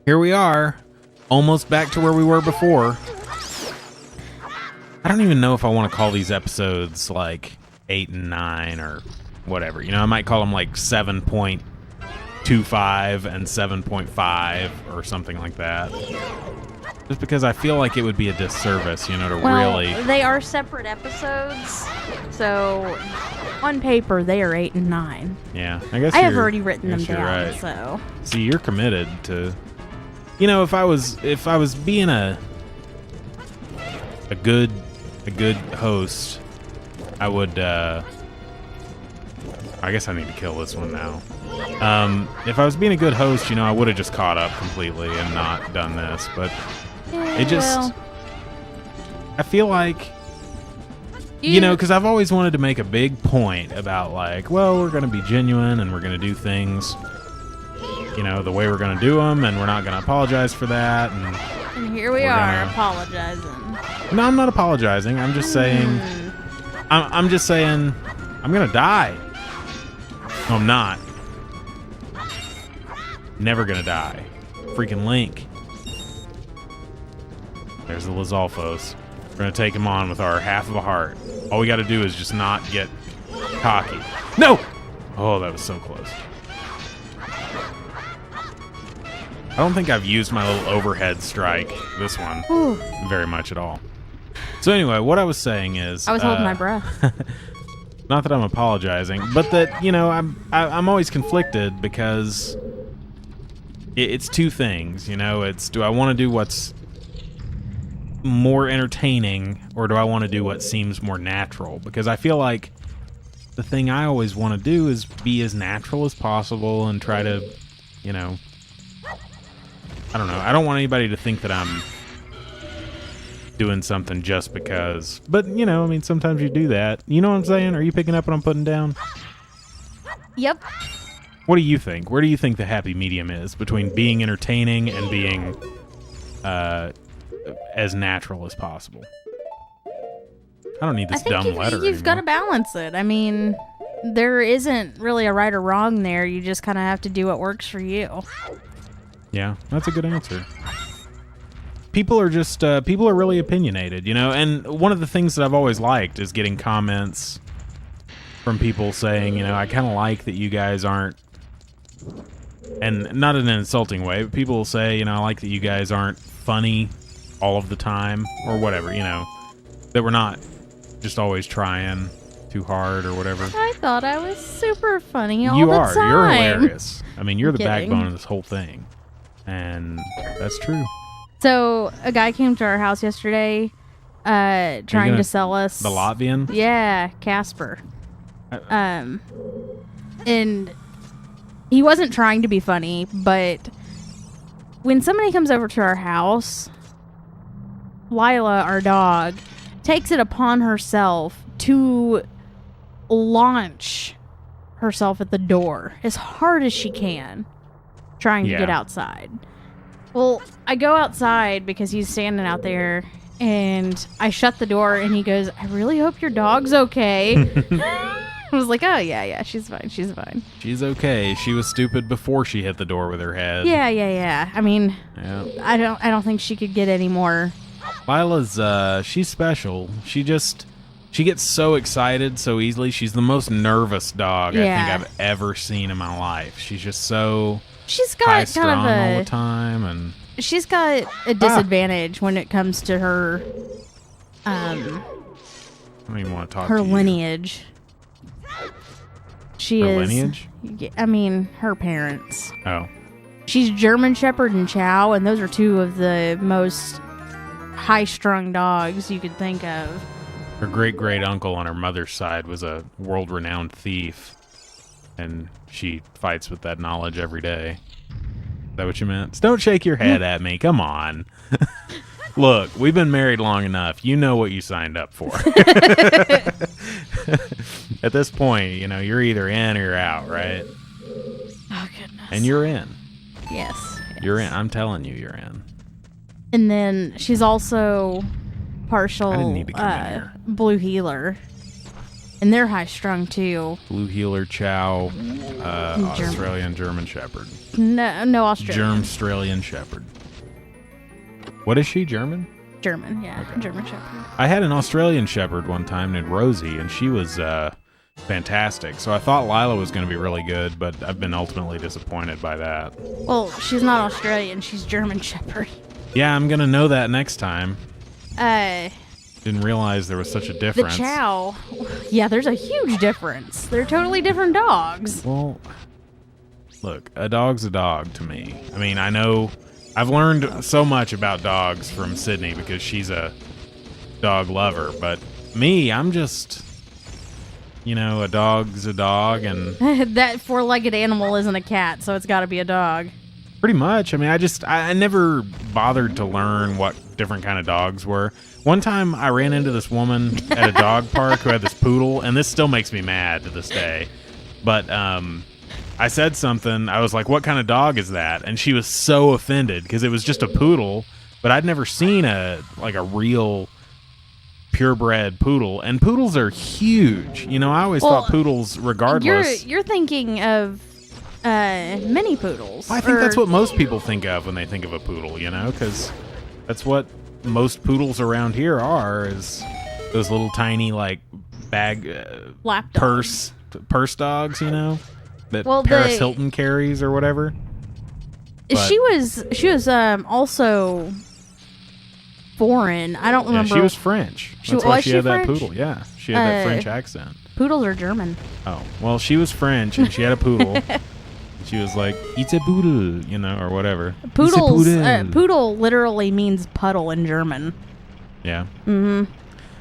Here we are, almost back to where we were before. I don't even know if I want to call these episodes like 8 and 9 or whatever. You know, I might call them like 7.25 and 7.5 or something like that. Just because I feel like it would be a disservice, you know, to really... They are separate episodes, so on paper they are 8 and 9. Yeah, I guess I have already written them down, right. so... See, you're committed to... You know, if I was being a good host, I would, I guess I need to kill this one now. If I was being a good host, you know, I would have just caught up completely and not done this, but it just... Well, I feel like... You know, because I've always wanted to make a big point about, like, well, we're going to be genuine and we're going to do things, you know, the way we're going to do them, and we're not going to apologize for that. And here we are apologizing. No, I'm not apologizing. I'm just saying... I'm just saying I'm going to die. No, I'm not. Never going to die. Freaking Link. There's the Lizalfos. We're going to take him on with our half of a heart. All we got to do is just not get cocky. No! Oh, that was so close. I don't think I've used my little overhead strike, this one, very much at all. So anyway, what I was saying is... I was holding my breath. Not that I'm apologizing, but that, you know, I'm always conflicted because it's two things, you know. It's, do I want to do what's more entertaining, or do I want to do what seems more natural? Because I feel like the thing I always want to do is be as natural as possible and try to, you know, I don't know. I don't want anybody to think that I'm doing something just because. But, you know, I mean, sometimes you do that. You know what I'm saying? Are you picking up what I'm putting down? Yep. What do you think? Where do you think the happy medium is between being entertaining and being as natural as possible? I don't need this dumb letter You've got to balance it. I mean, there isn't really a right or wrong there. You just kind of have to do what works for you. Yeah, that's a good answer. People are just, people are really opinionated, you know, and one of the things that I've always liked is getting comments from people saying, you know, I kind of like that you guys aren't, and not in an insulting way, but people will say, you know, I like that you guys aren't funny all of the time, or whatever, you know, that we're not just always trying too hard or whatever. I thought I was super funny all the time. You are. You're hilarious. I mean, you're the Kidding. backbone of this whole thing. And that's true. So a guy came to our house yesterday trying to sell us... The Latvian? Yeah, Casper. And he wasn't trying to be funny, but when somebody comes over to our house, Lila, our dog, takes it upon herself to launch herself at the door as hard as she can, trying to get outside. Well, I go outside because he's standing out there, and I shut the door, and he goes, I really hope your dog's okay. I was like, oh, yeah, she's fine. She's okay. She was stupid before she hit the door with her head. Yeah. I mean, I don't think she could get any more. Lila's, she's special. She gets so excited so easily. She's the most nervous dog I think I've ever seen in my life. She's just so... She's got high-strung all the time, and she's got a disadvantage when it comes to her. I don't even want to talk. Her to you. lineage. Lineage? I mean, her parents. Oh. She's German Shepherd and Chow, and those are two of the most high-strung dogs you could think of. Her great-great-uncle on her mother's side was a world-renowned thief. And she fights with that knowledge every day. Is that what you meant? Don't shake your head at me. Come on. Look, we've been married long enough. You know what you signed up for. At this point, you know, you're either in or you're out, right? Oh, goodness. And you're in. Yes. You're in. I'm telling you, you're in. And then she's also partial I didn't need to come in here. blue heeler. And they're high strung too. Blue Heeler, Chow, Australian German Shepherd. No Australian. Germ-Australian Shepherd. What is she, German? German, yeah. Okay. German Shepherd. I had an Australian Shepherd one time named Rosie, and she was fantastic. So I thought Lila was going to be really good, but I've been ultimately disappointed by that. Well, she's not Australian. She's German Shepherd. Yeah, I'm going to know that next time. The Didn't realize there was such a difference. Chow. Yeah, there's a huge difference. They're totally different dogs. Well, look, a dog's a dog to me. I mean, I know I've learned so much about dogs from Sydney because she's a dog lover, but me, I'm just, a dog's a dog, and That four-legged animal isn't a cat, so it's got to be a dog. pretty much. I mean, I never bothered to learn what different kind of dogs were. One time I ran into this woman at a dog park who had this poodle, and this still makes me mad to this day. But I said something. I was like, what kind of dog is that? And she was so offended because it was just a poodle, but I'd never seen a real purebred poodle. And poodles are huge. I always thought poodles, regardless. You're thinking of mini poodles. I think that's what most people think of when they think of a poodle, because that's what most poodles around here are, is those little tiny bag Lap purse dogs, that Well, Paris Hilton carries or whatever. But She was also foreign. I don't remember. yeah, she was French. That's why was she she had that French? poodle. Yeah, she had that French accent. Poodles are German. Oh, well, she was French and she had a poodle. She was like, Itzeh Poohdel, or whatever. Poodles. Itzeh Poohdel. Poodle literally means puddle in German. Yeah. Mm-hmm.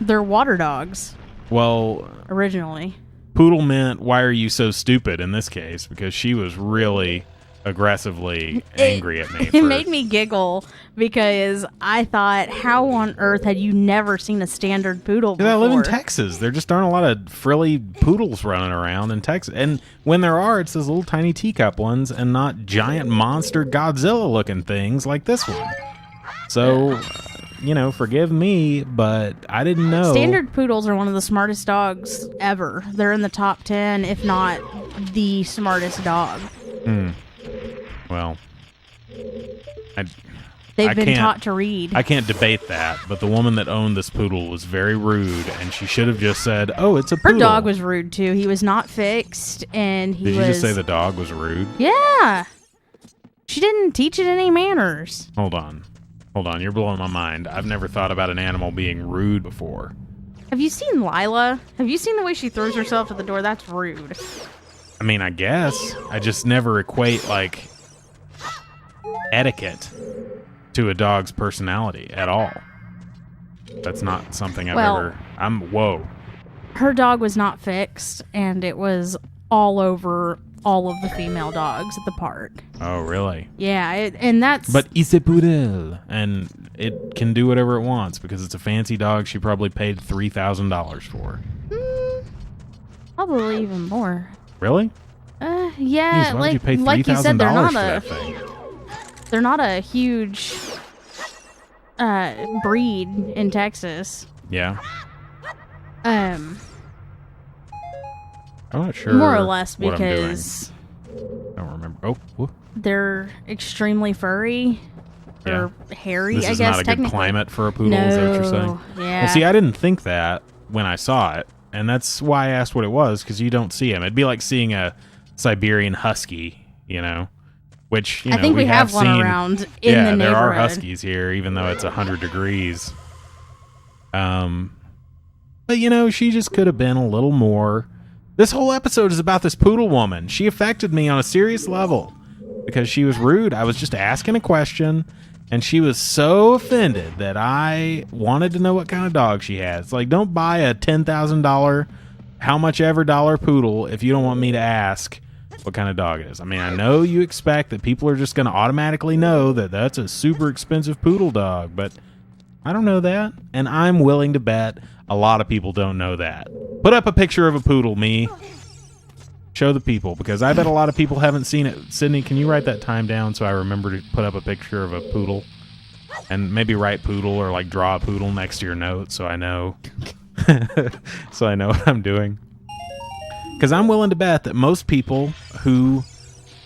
They're water dogs Well, originally. poodle meant, why are you so stupid in this case? Because she was really aggressively angry at me. It made me giggle because I thought, how on earth had you never seen a standard poodle before? I live in Texas. There just aren't a lot of frilly poodles running around in Texas. And when there are, it's those little tiny teacup ones and not giant monster Godzilla-looking things like this one. So, forgive me, but I didn't know. Standard poodles are one of the smartest dogs ever. They're in the top 10, if not the smartest dog. Well, They've been taught to read. I can't debate that, but the woman that owned this poodle was very rude, and she should have just said, "Oh, it's a poodle." Her dog was rude too. He was not fixed, and he Did was. you just say the dog was rude? Yeah. She didn't teach it any manners. Hold on, you're blowing my mind. I've never thought about an animal being rude before. Have you seen Lila? Have you seen the way she throws herself at the door? That's rude. I mean, I guess I just never equate etiquette to a dog's personality at all. That's not something I've ever. Whoa. Her dog was not fixed, and it was all over all of the female dogs at the park. Oh, really? Yeah, and that's. But Itzeh Poohdel, and it can do whatever it wants because it's a fancy dog. She probably paid $3,000 for. Probably even more. Really? Yeah. Jeez, why would you pay like you said, $3,000 for that thing? They're not a huge breed in Texas. Yeah. I'm not sure. More or less what I'm doing. because I don't remember. Oh, whoa. they're extremely furry or hairy. This I is guess not a good technically. climate for a poodle. Is that what you're saying? Yeah. Well, see, I didn't think that when I saw it, and that's why I asked what it was, because you don't see them. It'd be like seeing a Siberian husky, which I think we have one seen around in the neighborhood. there are huskies here, even though it's 100 degrees. But she just could have been a little more. This whole episode is about this poodle woman. She affected me on a serious level because she was rude. I was just asking a question, and she was so offended that I wanted to know what kind of dog she had. It's like, don't buy a $10,000, how much ever dollar poodle if you don't want me to ask what kind of dog it is. I mean, I know you expect that people are just going to automatically know that that's a super expensive poodle dog, but I don't know that, and I'm willing to bet a lot of people don't know that. Put up a picture of a poodle, me. Show the people, because I bet a lot of people haven't seen it. Sydney, can you write that time down so I remember to put up a picture of a poodle? And maybe write poodle or draw a poodle next to your note so I know. So I know what I'm doing. Because I'm willing to bet that most people who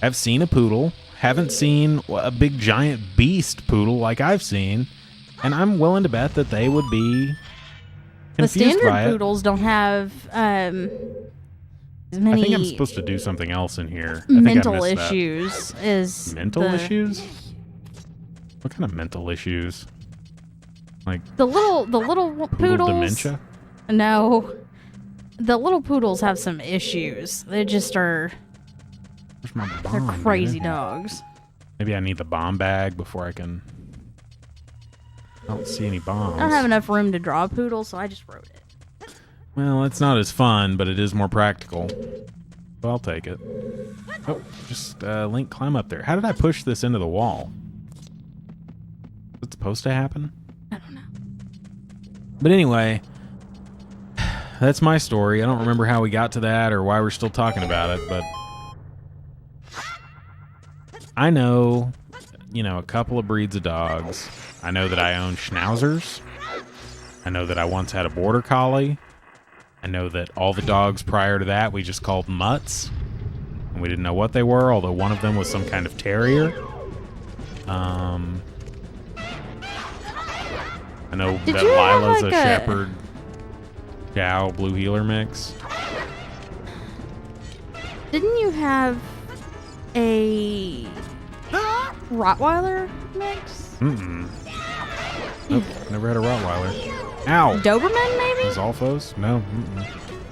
have seen a poodle haven't seen a big giant beast poodle like I've seen, and I'm willing to bet that they would be confused The standard by it. poodles don't have as many I think I'm supposed to do something else in here. mental I missed issues. Is that. Mental the, issues? What kind of mental issues? Like the little poodle poodles? dementia? No, the little poodles have some issues. They just are. Where's my They're bomb? crazy dude? dogs. Maybe I need the bomb bag before I can. I don't see any bombs. I don't have enough room to draw a poodle, so I just wrote it. Well, it's not as fun, but it is more practical. So I'll take it. Oh, just Link, climb up there. How did I push this into the wall? Is it supposed to happen? I don't know. But anyway, that's my story. I don't remember how we got to that or why we're still talking about it, but I know, a couple of breeds of dogs. I know that I own schnauzers. I know that I once had a border collie. I know that all the dogs prior to that we just called mutts. And we didn't know what they were, although one of them was some kind of terrier. I know Did that you have, Lila's like, a shepherd chow blue heeler mix. Didn't you have a Rottweiler mix? Mm-mm. Nope, never had a Rottweiler. Ow! Doberman, maybe? Zolfos? No. Mm-mm.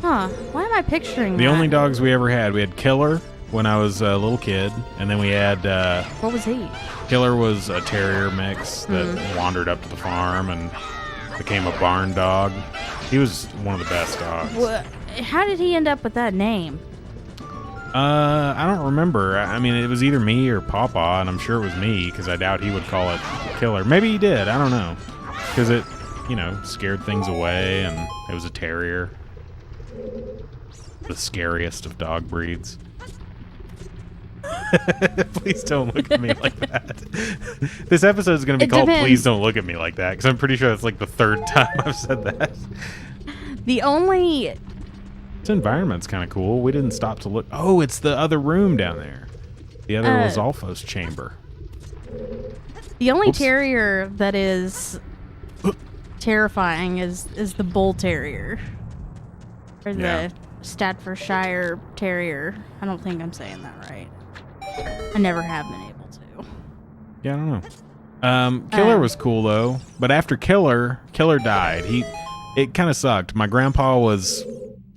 Huh. Why am I picturing The that? only dogs we ever had, we had Killer when I was a little kid, and then we had What was he? Killer was a terrier mix that wandered up to the farm and became a barn dog. He was one of the best dogs. How did he end up with that name? I don't remember. I mean, it was either me or Pawpaw, and I'm sure it was me because I doubt he would call it Killer. Maybe he did. I don't know. Because it, scared things away, and it was a terrier. The scariest of dog breeds. Please don't look at me like that. This episode is going to be called Please Don't Look at Me Like That, because I'm pretty sure that's like the third time I've said that. This environment's kind of cool. We didn't stop to look. Oh, it's the other room down there. The other Zolfos chamber. The only Oops. terrier that is terrifying is the bull terrier. Or Yeah. the Staffordshire terrier. I don't think I'm saying that right. I never have been able to. Yeah, I don't know. Killer was cool though, but after Killer died. It kind of sucked. My grandpa was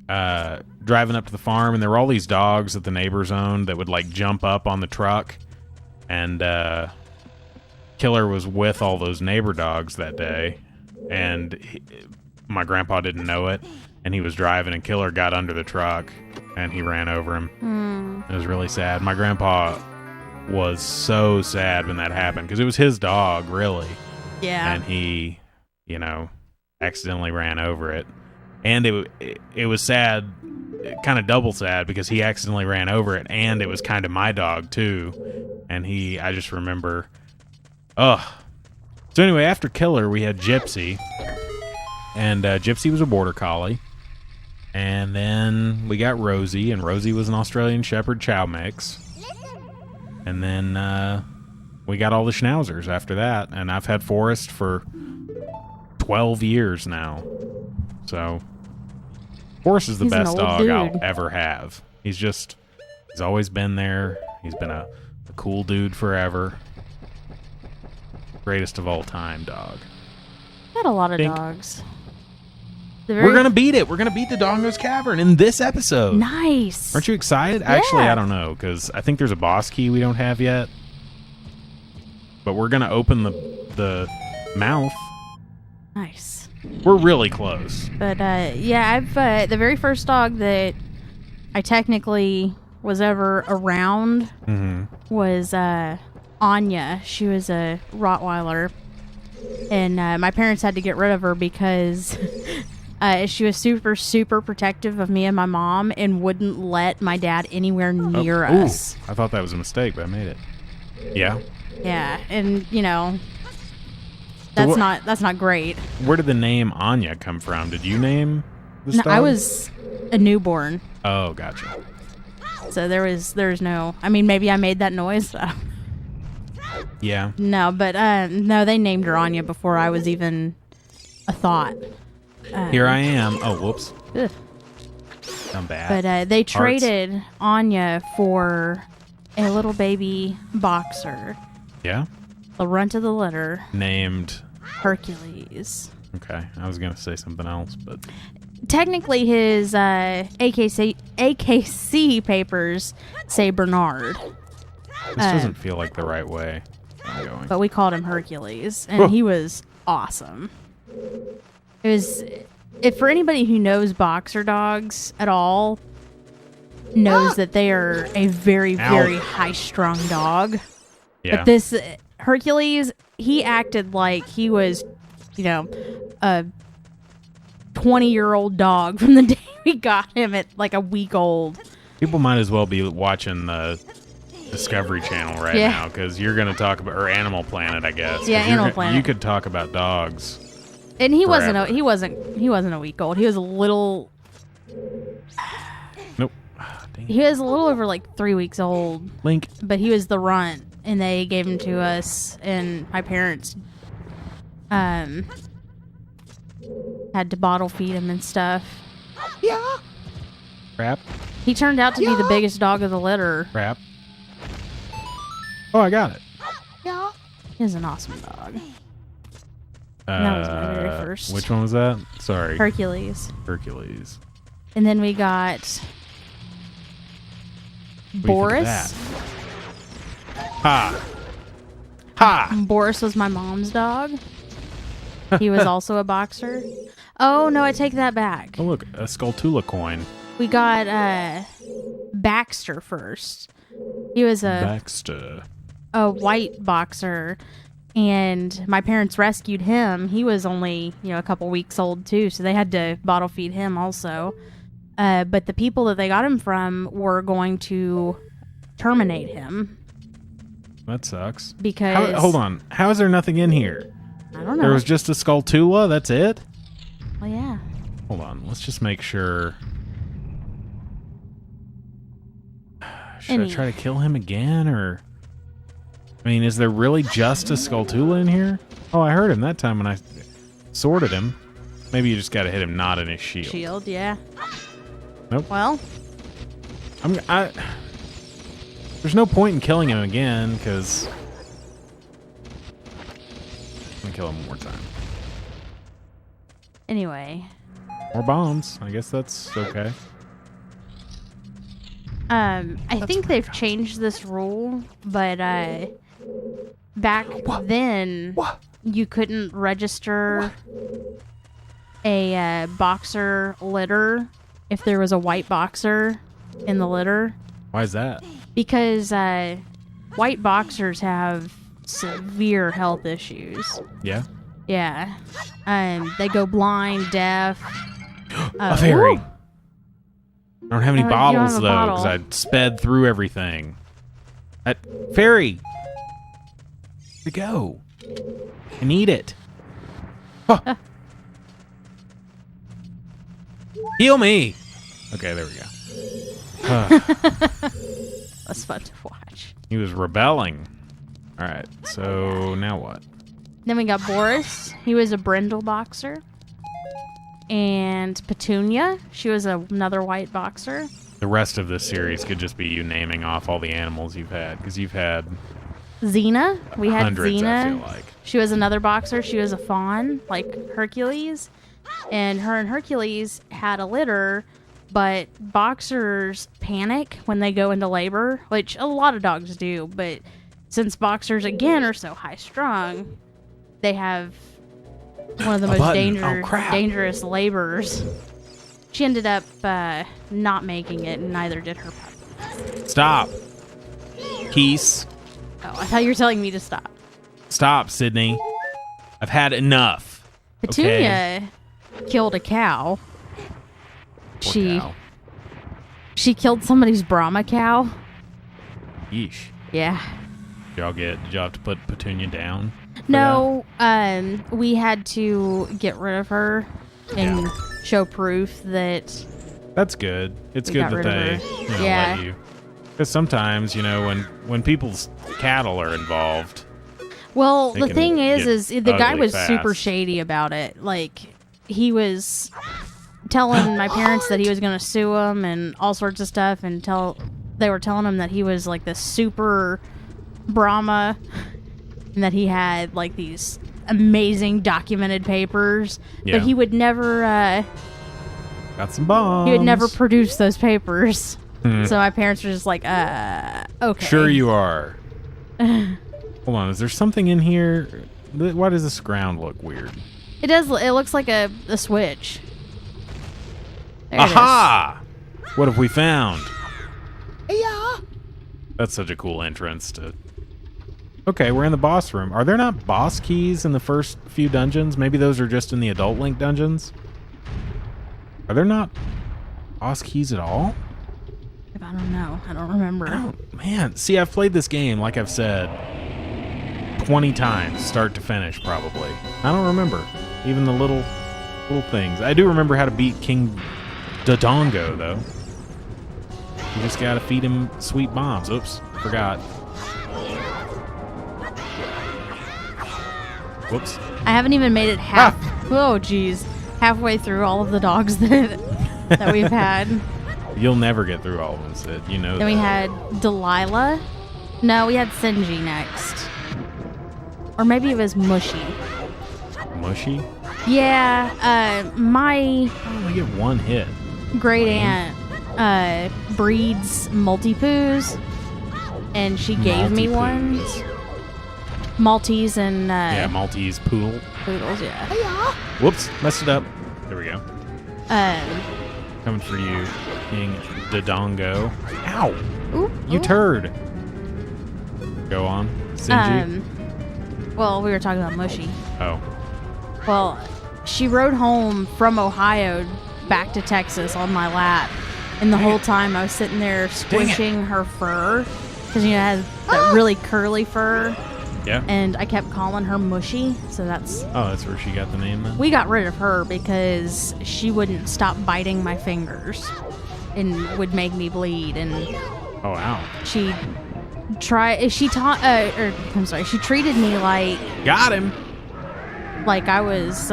driving up to the farm, and there were all these dogs that the neighbors owned that would like jump up on the truck, and Killer was with all those neighbor dogs that day, and my grandpa didn't know it, and he was driving, and Killer got under the truck, and he ran over him. It was really sad. My grandpa was so sad when that happened because it was his dog, really. Yeah. And he, accidentally ran over it. And it was sad, kind of double sad, because he accidentally ran over it, and it was kind of my dog, too. And I just remember, ugh. So anyway, after Killer, we had Gypsy. And Gypsy was a border collie. And then we got Rosie, and Rosie was an Australian Shepherd Chow mix. And then we got all the schnauzers after that. And I've had Forrest for 12 years now. So Forrest is the He's an best old dog dude. I'll ever have. He's always been there. He's been a cool dude forever. Greatest of all time dog. Got a lot of Think- dogs. We're going to beat it. We're going to beat the Dog-Nose Cavern in this episode. Nice. Aren't you excited? Yeah. Actually, I don't know, because I think there's a boss key we don't have yet. But we're going to open the mouth. Nice. We're really close. But yeah, I've the very first dog that I technically was ever around was Anya. She was a Rottweiler, and my parents had to get rid of her because she was super, super protective of me and my mom and wouldn't let my dad anywhere near us. I thought that was a mistake, but I made it. Yeah. Yeah, and So that's not great. Where did the name Anya come from? Did you name This No, dog? I was a newborn, Oh, gotcha. so there's no. I mean, maybe I made that noise. Yeah. No, but no, they named her Anya before I was even a thought. Here I am. Oh, whoops. Ugh. I'm bad. But they traded Anya for a little baby boxer, Yeah? the runt of the litter, Named. Hercules. Okay. I was going to say something else, but. Technically, his AKC papers say Bernard, This doesn't feel like the right way I'm going. but we called him Hercules, and he was awesome. It was, if for anybody who knows boxer dogs at all, knows that they are a very, very high-strung dog. Yeah. But this Hercules, he acted like he was, a 20-year-old dog from the day we got him at like a week old. People might as well be watching the Discovery Channel right now, because you're going to talk about, or Animal Planet, I guess. Yeah, Animal Planet. You could talk about dogs. And he forever. wasn't a week old. He was a little. Nope. Ah, dang it. He was a little over like 3 weeks old. Link. But he was the runt, and they gave him to us, and my parents had to bottle feed him and stuff. Yeah. Crap. He turned out to be the biggest dog of the litter. Crap. Oh, I got it. Yeah. He was an awesome dog. And that was my very first. Which one was that? Sorry. Hercules. Hercules. And then we got What do you think of Boris. that? Ha! Ha! Boris was my mom's dog. He was also a boxer. Oh, no, I take that back. Oh, look, a Skulltula coin. We got Baxter first. He was Baxter. a white boxer, and my parents rescued him. He was only, a couple weeks old too, so they had to bottle feed him also. But the people that they got him from were going to terminate him That sucks. because Hold on. How is there nothing in here? I don't know. There was just a Skulltula? That's it? Well, yeah. Hold on. Let's just make sure. Should I try to kill him again, or... I mean, is there really just a Skulltula in here? Oh, I heard him that time when I sorted him. Maybe you just gotta hit him not in his shield. Shield, yeah. Nope. Well, There's no point in killing him again, because... I'm gonna kill him one more time. anyway. More bombs. I guess that's okay. I think they've changed this rule, but back then you couldn't register a boxer litter if there was a white boxer in the litter, Why is that? because white boxers have severe health issues. Yeah? Yeah. They go blind, deaf. A fairy. Ooh. I don't have any Oh, you don't bottles, have a though, bottle. because I sped through everything. That fairy! Where'd it go? I need it. Huh. Heal me! Okay, there we go. That's fun to watch. He was rebelling. Alright, so now what? Then we got Boris. He was a brindle boxer. And Petunia. She was another white boxer. The rest of this series could just be you naming off all the animals you've had, because you've had Xena. We had hundreds, Xena. I feel like. She was another boxer. She was a fawn, like Hercules. And her and Hercules had a litter, but boxers panic when they go into labor, which a lot of dogs do. But since boxers, again, are so high strung, they have one of the most dangerous labors. She ended up not making it, and neither did her puppy. Stop. Peace. Oh, I thought you were telling me to stop. Stop, Sydney. I've had enough. Petunia killed a cow. Poor cow. She killed somebody's Brahma cow. Yeesh. Yeah. Did y'all have to put Petunia down? No, we had to get rid of her and show proof that That's good. It's we good got that rid of they her. Yeah. let you. Because sometimes, when people's cattle are involved. Well, They the can thing get is the guy ugly was fast. super shady about it. Like, he was telling my parents that he was going to sue him and all sorts of stuff, and they were telling him that he was like this super Brahma, and that he had like these amazing documented papers, Yeah. but he would never Got some bombs. he would never produce those papers. Hmm. So my parents were just like, okay. Sure you are. Hold on, is there something in here? Why does this ground look weird? It does. It looks like a switch. There it is. Aha! What have we found? Yeah. That's such a cool entrance to... Okay, we're in the boss room. Are there not boss keys in the first few dungeons? Maybe those are just in the Adult Link dungeons? Are there not boss keys at all? I don't know. I don't remember. Man, see, I've played this game, like I've said, 20 times, start to finish, probably. I don't remember. Even the little things. I do remember how to beat King Dodongo, though. You just gotta feed him sweet bombs. Oops, forgot. Whoops. I haven't even made it half. Oh, geez, halfway through all of the dogs that we've had. You'll never get through all of them, Sid. You know Then we that. had Delilah. No, we had Sinji next, or maybe it was Mushy. Mushy? Yeah, my I only get one hit. great aunt breeds Multi-Poos, and she gave me one. Multi-Poos. Maltese and Yeah, Maltese poodle. poodles. Yeah. Whoops, messed it up. There we go. Um. Coming for you, King Dodongo. Ow! Ooh, You ooh. turd. Go on, Sinji. Well, we were talking about Mushy. Oh. Well, she rode home from Ohio back to Texas on my lap, and the whole time I was sitting there squishing her fur, because it has that really curly fur, Yeah. and I kept calling her Mushy, so that's... Oh, that's where she got the name then? We got rid of her because she wouldn't stop biting my fingers and would make me bleed, and Oh, wow. she treated me like Got him! I was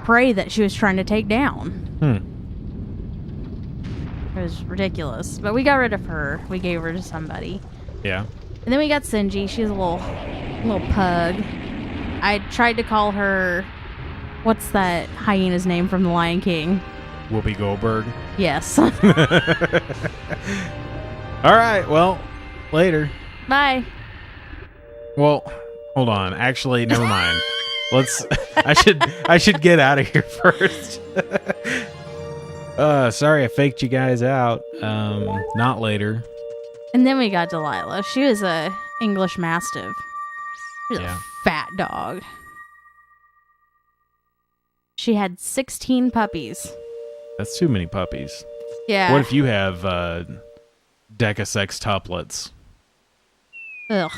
prey that she was trying to take down. It was ridiculous. But we got rid of her. We gave her to somebody. Yeah. And then we got Sinji. She's a little pug. I tried to call her... What's that hyena's name from The Lion King? Whoopi Goldberg. Yes. All right, well, later. Bye. Well, hold on. Actually, never mind. I should get out of here first. Sorry I faked you guys out. Not later. And then we got Delilah. She was a English Mastiff. She was Yeah. a fat dog. She had 16 puppies. That's too many puppies. Yeah. What if you have decasex tuplets? Ugh.